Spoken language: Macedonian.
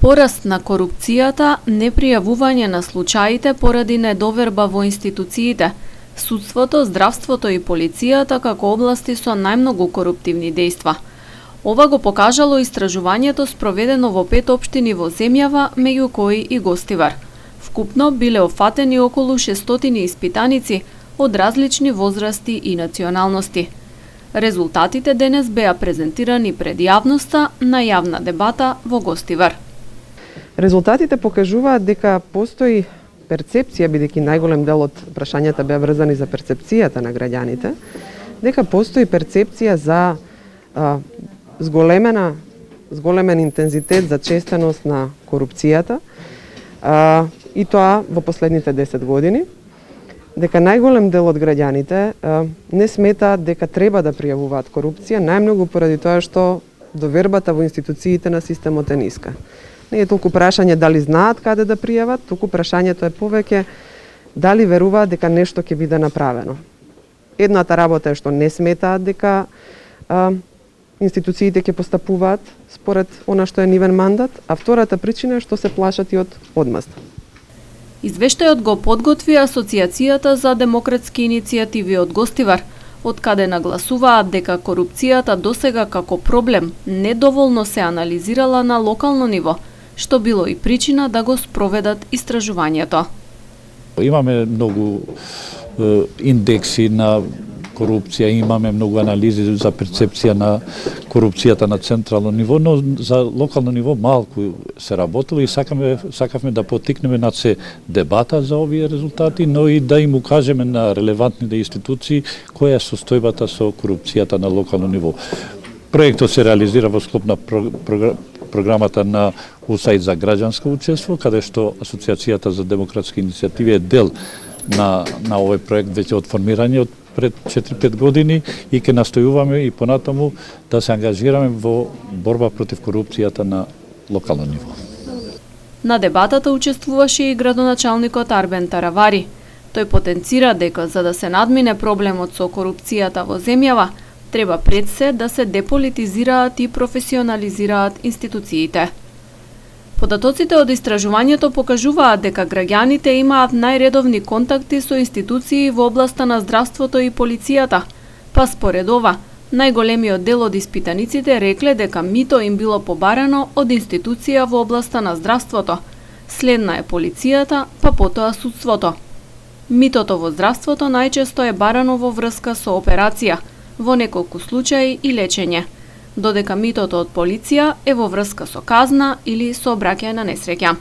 Пораст на корупцијата, непријавување на случаите поради недоверба во институциите, судството, здравството и полицијата како области со најмногу коруптивни дејства. Ова го покажало истражувањето спроведено во 5 општини во земјава, меѓу кои и Гостивар. Вкупно биле офатени околу 600 испитаници од различни возрасти и националности. Резултатите денес беа презентирани пред јавноста на јавна дебата во Гостивар. Резултатите покажуваат дека постои перцепција, бидејќи најголем дел од прашањата беа врзани за перцепцијата на граѓаните, дека постои перцепција за зголемен интензитет, за честеност на корупцијата, и тоа во последните 10 години, дека најголем дел од граѓаните не сметаат дека треба да пријавуваат корупција, најмногу поради тоа што довербата во институциите на системот е ниска. Не е толку прашање дали знаат каде да пријават, туку прашањето е повеќе дали веруваат дека нешто ќе биде направено. Едната работа е што не сметаат дека институциите ќе постапуваат според она што е нивен мандат, а втората причина е што се плашат и од одмазда. Извештајот го подготви Асоциацијата за демократски иницијативи од Гостивар, од каде нагласуваат дека корупцијата досега како проблем недоволно се анализирала на локално ниво, што било и причина да го спроведат истражувањето. Имаме многу индекси на корупција, имаме многу анализи за перцепција на корупцијата на централно ниво, но за локално ниво малку се работило и сакавме да поттикнеме на се дебата за овие резултати, но и да им укажеме на релевантните институции која е состојбата со корупцијата на локално ниво. Проектот се реализира во склоп на програмата на УСАИД за граѓанско учество, каде што Асоциацијата за демократски иницијативи е дел на овој проект веќе од формирање од пред 4-5 години и ќе настојуваме и понатаму да се ангажираме во борба против корупцијата на локално ниво. На дебатата учествуваше и градоначалникот Арбен Таравари. Тој потенцира дека за да се надмине проблемот со корупцијата во земјава, треба пред се да се деполитизираат и професионализираат институциите. Податоците од истражувањето покажуваат дека граѓаните имаат најредовни контакти со институции во областа на здравството и полицијата, па според ова, најголемиот дел од испитаниците рекле дека мито им било побарано од институција во областа на здравството, следна е полицијата, па потоа судството. Митото во здравството најчесто е барано во врска со операција, во неколку случаи и лечење, додека митото од полиција е во врска со казна или со обраќање на несреќа.